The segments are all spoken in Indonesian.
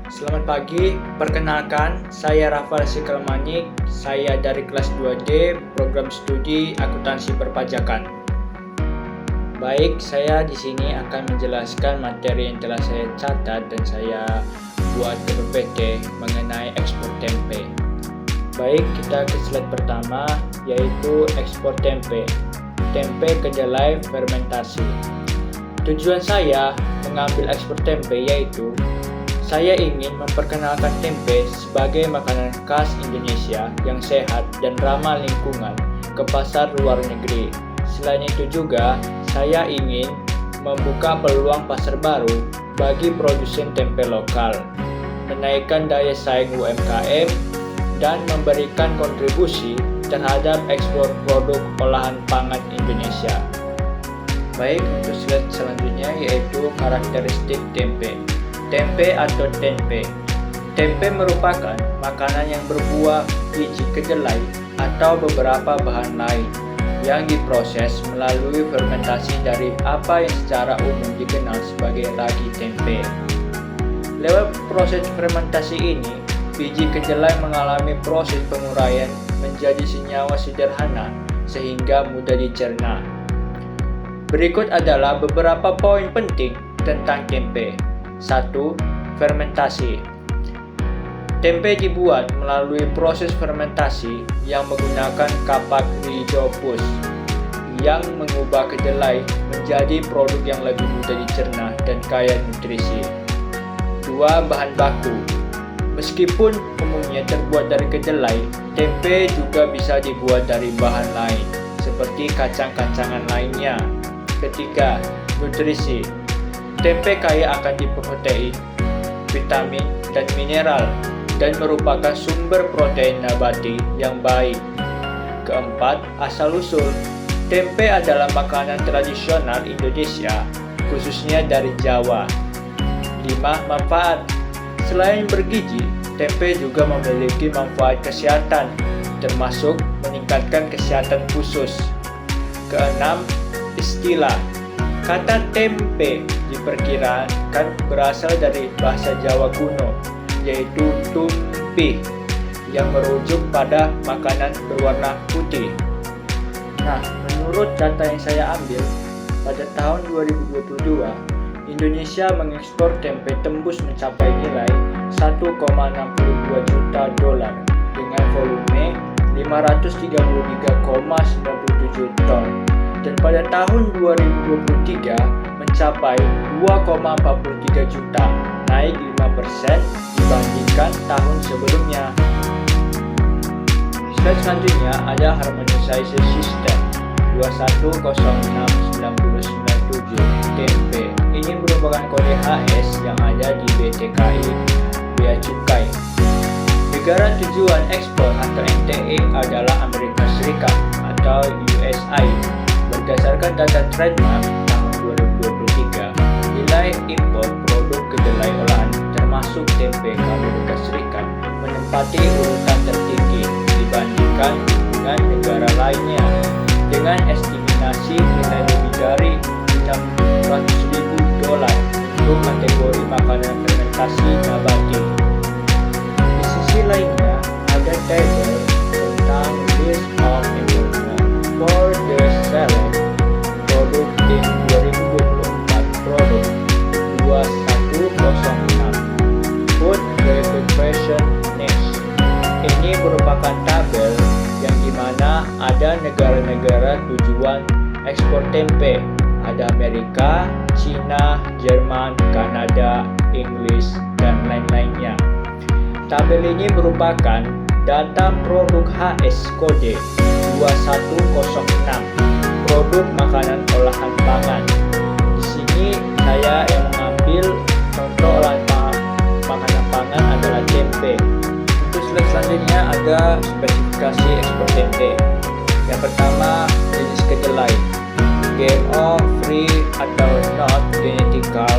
Selamat pagi, perkenalkan saya Rafael Sikelmanik, saya dari kelas 2D program studi akuntansi perpajakan. Baik, saya di sini akan menjelaskan materi yang telah saya catat dan saya buat ke PPT mengenai ekspor tempe. Baik, kita ke slide pertama yaitu ekspor tempe. Tempe kedelai fermentasi. Tujuan saya mengambil ekspor tempe yaitu saya ingin memperkenalkan tempe sebagai makanan khas Indonesia yang sehat dan ramah lingkungan ke pasar luar negeri. Selain itu juga, saya ingin membuka peluang pasar baru bagi produsen tempe lokal, menaikkan daya saing UMKM, dan memberikan kontribusi terhadap ekspor produk olahan pangan Indonesia. Baik, untuk slide selanjutnya yaitu karakteristik tempe. Tempe atau tempe. Tempe merupakan makanan yang berbuah biji kedelai atau beberapa bahan lain yang diproses melalui fermentasi dari apa yang secara umum dikenal sebagai ragi tempe. Lewat proses fermentasi ini, biji kedelai mengalami proses penguraian menjadi senyawa sederhana sehingga mudah dicerna. Berikut adalah beberapa poin penting tentang tempe. 1. Fermentasi. Tempe dibuat melalui proses fermentasi yang menggunakan kapak Rhizopus yang mengubah kedelai menjadi produk yang lebih mudah dicerna dan kaya nutrisi. 2. Bahan baku. Meskipun umumnya terbuat dari kedelai, tempe juga bisa dibuat dari bahan lain seperti kacang-kacangan lainnya. 3. Nutrisi. Tempe kaya akan protein, vitamin, dan mineral, dan merupakan sumber protein nabati yang baik. 4. Asal-usul. Tempe adalah makanan tradisional Indonesia, khususnya dari Jawa. 5. Manfaat. Selain bergizi, tempe juga memiliki manfaat kesehatan, termasuk meningkatkan kesehatan khusus. 6. Istilah. Kata tempe diperkirakan berasal dari bahasa Jawa kuno, yaitu tumpi, yang merujuk pada makanan berwarna putih. Nah, menurut data yang saya ambil, pada tahun 2022, Indonesia mengekspor tempe tembus mencapai nilai 1,62 juta dolar dengan volume 533,97 ton. Dan pada tahun 2023 mencapai 2,43 juta, naik 5% dibandingkan tahun sebelumnya. Slide selanjutnya ada harmonisasi sistem 2106997 tempe. Ini merupakan kode HS yang ada di BTKI Bea Cukai. Negara tujuan ekspor atau NTE adalah Amerika Serikat atau USA. Berdasarkan data trademark tahun 2023, nilai impor produk kedelai olahan termasuk tempe ke Amerika Serikat menempati urutan tertinggi dibandingkan dengan negara lainnya dengan estimasi nilai lebih dari 600.000 dolar untuk kategori makanan fermentasi nabati. Di sisi lainnya, ada tabel tentang list of improvement for the select produk tim 2024 produk 2106 Food Verification Next. Ini merupakan tabel yang dimana ada negara-negara tujuan ekspor tempe. Ada Amerika, China, Jerman, Kanada, Inggris, dan lain-lainnya. Tabel ini merupakan data produk HS kode 2106 produk makanan olahan pangan. Di sini saya yang mengambil contoh olahan makanan pangan adalah tempe. Untuk slide selanjutnya ada spesifikasi ekspor tempe. Yang pertama, jenis kedelai GMO free atau not genetical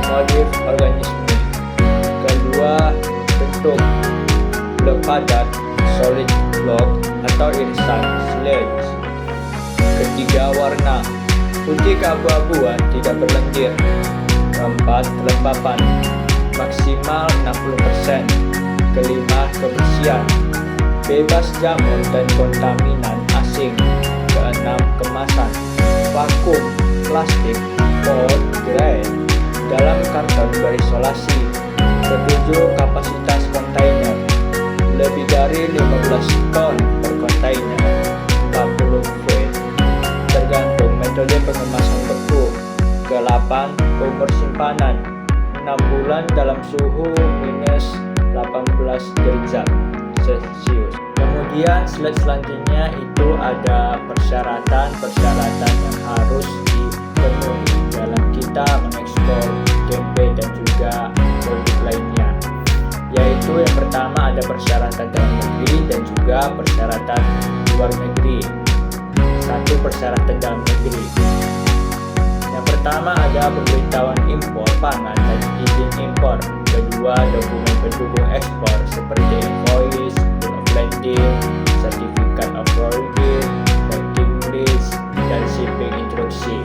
modified organism. Kedua, bentuk blok padat solid block atau irisan sludge. Ketiga, warna putih keabu-abuan tidak berlendir. Keempat, kelembapan maksimal 60%. Kelima, kebersihan, bebas jamur dan kontaminan asing. Keenam, kemasan, vakum, plastik, food grade, dalam karton berisolasi. Ketujuh, kapasitas kontainer, lebih dari 15 ton per kontainer, 40 feet, tergantung metode pengemasan beku. Ke-8, umur simpanan, 6 bulan dalam suhu minus 18 derajat Celcius. Kemudian slide selanjutnya itu ada persyaratan yang harus dipenuhi dalam kita mengekspor tempe dan juga produk lainnya, yaitu yang pertama ada persyaratan dalam negeri dan juga persyaratan luar negeri. Satu, persyaratan dalam negeri. Yang pertama ada pemberitahuan impor pangan dan izin impor. Kedua, dokumen pendukung ekspor seperti invoice, bill of lading, certificate of origin, packing list, dan shipping instruksi.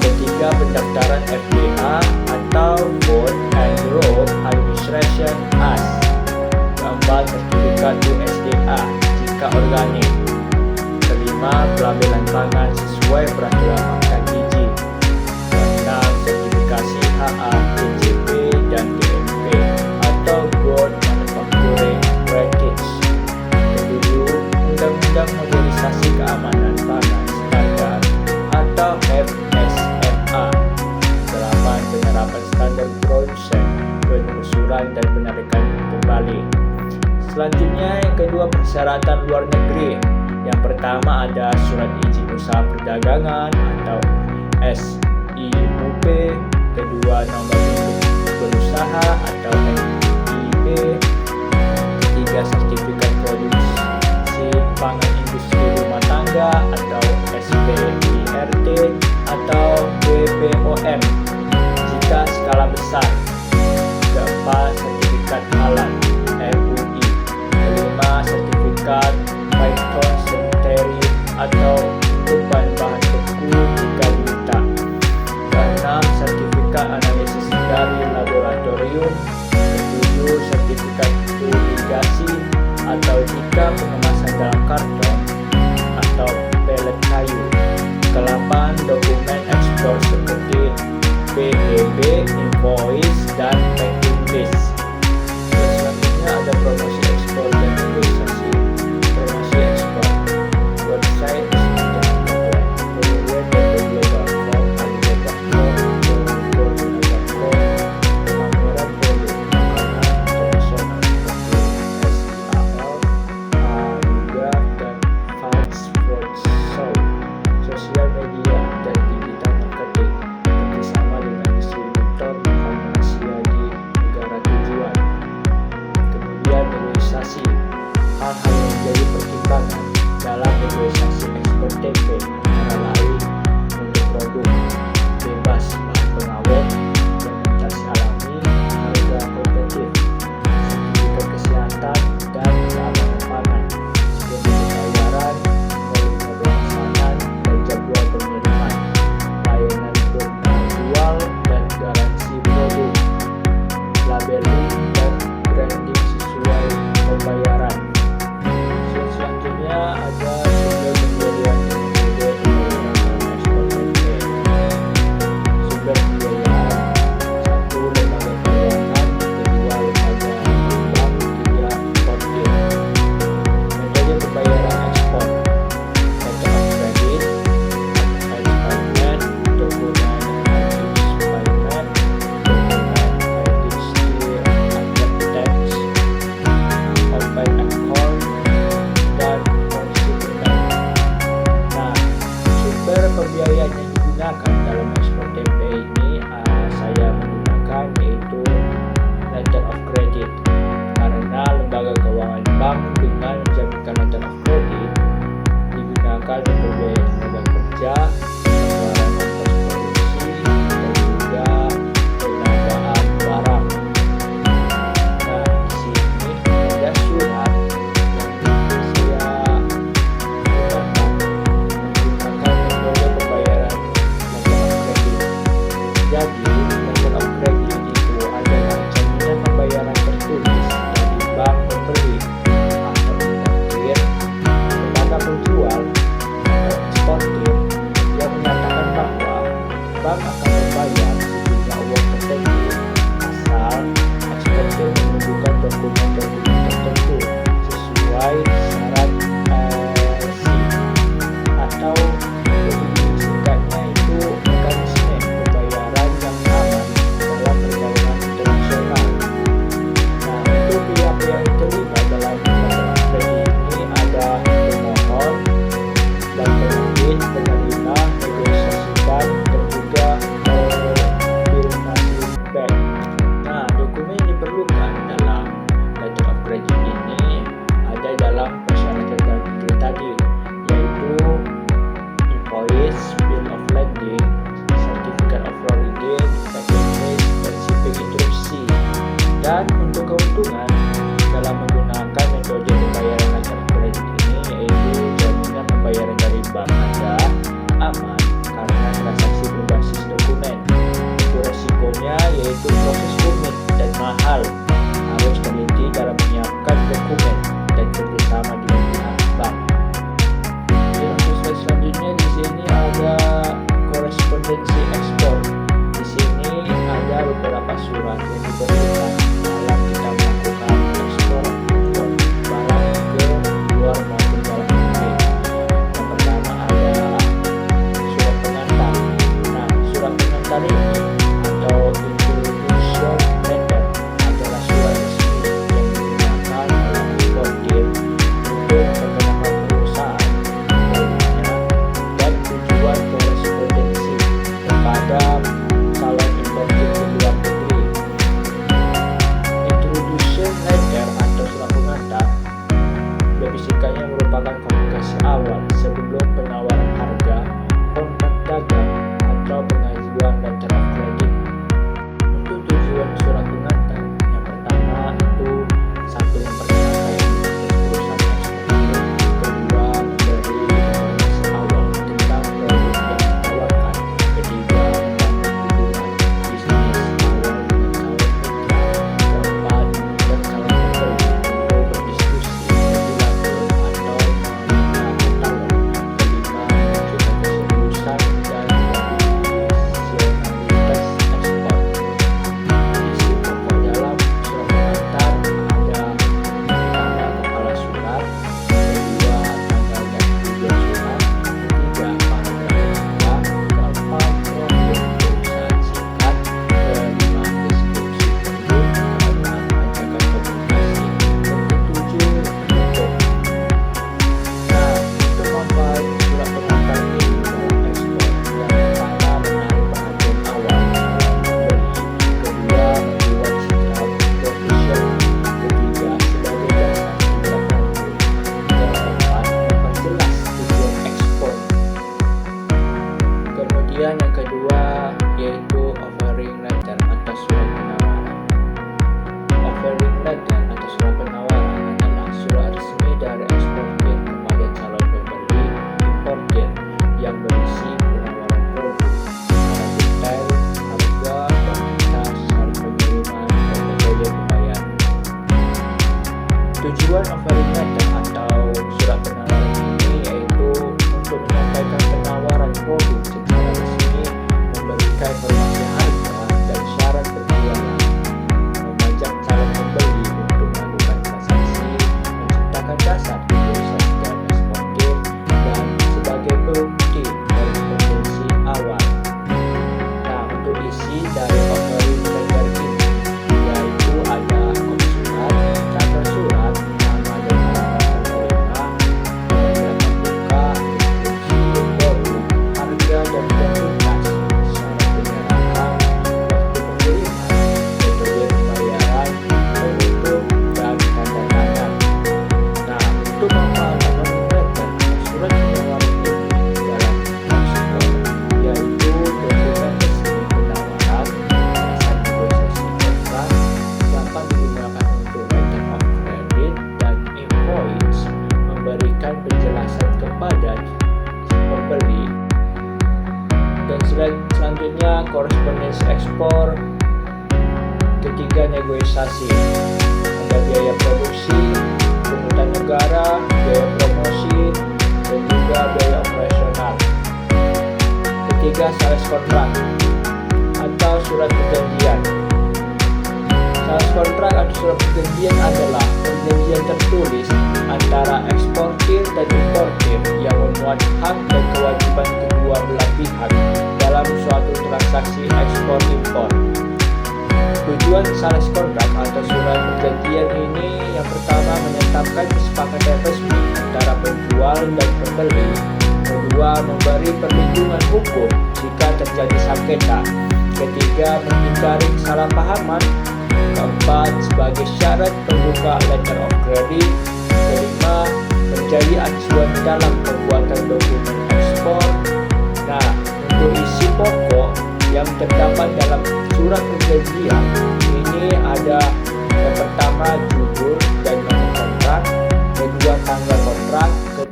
Ketiga, pendaftaran FDA atau Food and Drug Administration (AS). Keempat, sertifikat USDA jika organik. Kelima, pelabelan pangan sesuai peraturan Makan Gizi. Keenam, sertifikasi HACCP dan GMP atau Good Manufacturing Practice. Ketujuh, Undang-Undang Modernisasi Keamanan Pangan Standar atau FSMA. Delapan, penerapan standar produsen, penelusuran dan penarikan kembali. Selanjutnya yang kedua, persyaratan luar negeri. Yang pertama ada surat izin usaha perdagangan atau SIUP. Kedua, nomor induk berusaha atau NIB. Ketiga, sertifikat produksi pangan industri rumah tangga atau SPIRT atau BPOM jika skala besar. Keempat, sertifikat halal MUI. Kelima, sertifikat phytosanitary atau beban bahan beku jika diminta. Keenam, sertifikat analisis dari laboratorium. Ketujuh, sertifikat fumigasi atau jika pengemasan dalam karton atau pelet kayu. Ke-8, dokumen ekspor seperti PEB, invoice, dan packing list. Selanjutnya ada promosi ekspor dan negosiasi. Promosi ekspor, website www.global.com, alibaba.com, go.com, pameran produk makanan internasional seperti SIAL, ARUGA, dan Fast Food Show. Sosial media dan digital marketing, kerjasama dengan distributor, e-commerce. Dan untuk keuntungan dalam menggunakan metode pembayaran letter of credit ini, yaitu jaminan pembayaran dari bank Anda aman karena transaksi berbasis dokumen. Untuk resikonya yaitu proses rumit dan mahal, harus teliti dalam menyiapkan dokumen dan kerjasama dengan pihak bank. Untuk slide selanjutnya di sini ada korespondensi ekspor. Di sini ada beberapa surat yang diperlukan dalam kita melakukan ekspor impor barang ke luar maupun dalam negeri. Yang pertama ada surat pengantar. Nah, surat pengantar ini atau introduction letter adalah surat resmi yang digunakan dalam eksportir untuk perkenalkan perusahaan produknya dan tujuan korespondensi kepada calon importir ke luar negeri. Introduction letter atau surat pengantar bisikannya merupakan komunikasi awal sebelum penawaran harga, kontrak dagang, atau pengajuan letter of credit. Untuk tujuan surat pengantar, yang pertama itu satu memperkenalkan perusahaan eksportir, kedua memberi informasi awal tentang produk yang ditawarkan, ketiga membangun hubungan bisnis awal dengan calon mitra, keempat dan calon pembeli untuk berdiskusi lebih lanjut atau meminta katalog, kelima menunjukkan keseriusan dan profesionalitas ekspor. Isi pokok dalam surat pengantar ada pertama kepala surat, kedua tanggal dan tujuan surat, ketiga paragraf kedua, keempat profil perusahaan singkat, kelima deskripsi produk, keenam ajakan komunikasi, ketujuh penutup. Nah, untuk manfaat surat pengantar ini dalam ekspor, yang pertama menarik perhatian awal pembeli, kedua membuat citra profesional, ketiga sebagai dasar tindak lanjut, keempat memperjelas tujuan ekspor. Kemudian yang kedua yaitu offering letter atau surat penawaran. Offering letter atau surat penawaran adalah surat resmi dari eksportir kepada calon pembeli importir yang berisi penawaran produk secara detail, harga, kuantitas, syarat pengiriman, dan metode pembayaran. Tujuan offering letter atau surat penawaran ini yaitu untuk menyampaikan penawaran produk secara resmi, memberikan informasi harga dan syarat penjualan, mengajak calon pembeli untuk melakukan transaksi, menciptakan dasar keputusan dalam eksportir, dan sebagai bukti korespondensi awal. Nah, untuk isi dari offering letter ini yaitu ada kopi surat, tanda surat, nama dan alamat penerima, pembuka, deskripsi produk, harga dan kuantitas, syarat penyerahan, waktu pengiriman, metode pembayaran, penutup, dan tanda tangan. Nah, untuk manfaat offering letter atau surat penawaran ini dalam ekspor yaitu dokumen resmi penawaran, dasar negosiasi kontrak, dapat digunakan untuk letter of credit dan invoice, memberikan penjelasan kepada pembeli. Dan selanjutnya korespondensi ekspor. Ketiga, negosiasi. Ada biaya produksi, pungutan negara, biaya promosi, dan juga biaya operasional. Ketiga, sales kontrak atau surat perjanjian. Sales kontrak atau surat perjanjian adalah perjanjian tertulis antara eksportir dan importir yang memuat hak dan kewajiban kedua belah pihak dalam suatu transaksi ekspor impor. Tujuan sales kontrak atau surat perjanjian ini yang pertama menetapkan kesepakatan resmi antara penjual dan pembeli, kedua memberi perlindungan hukum jika terjadi sengketa, ketiga menghindari kesalahpahaman, keempat sebagai syarat pembuka letter of credit, kelima menjadi acuan dalam pembuatan dokumen ekspor. Nah, untuk isi pokok yang terdapat dalam surat perjanjian ini ada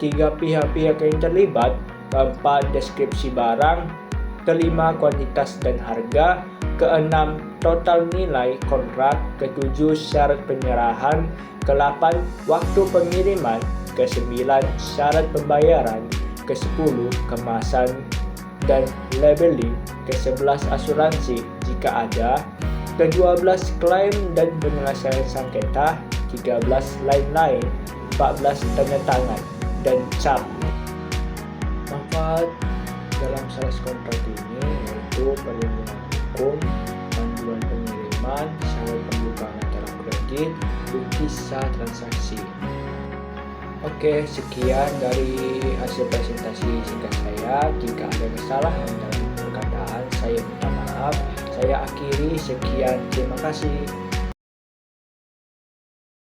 ketiga, pihak-pihak yang terlibat. Keempat, deskripsi barang. Kelima, kuantitas dan harga. Keenam, total nilai kontrak. Ketujuh, syarat penyerahan. Ke-8, waktu pengiriman. Ke-9, syarat pembayaran. Ke-10, kemasan dan labeling. Ke-11, asuransi jika ada. Ke-12, klaim dan penyelesaian sengketa. 13, lain-lain. 14, tanda tangan dan cap. Manfaat dalam sales kontrak ini yaitu perlindungan hukum, panduan pengiriman, syarat pembukaan antara kredit, bukti sah transaksi. Oke, sekian dari hasil presentasi singkat saya. Jika ada kesalahan dalam perkataan, saya minta maaf. Saya akhiri, sekian, terima kasih.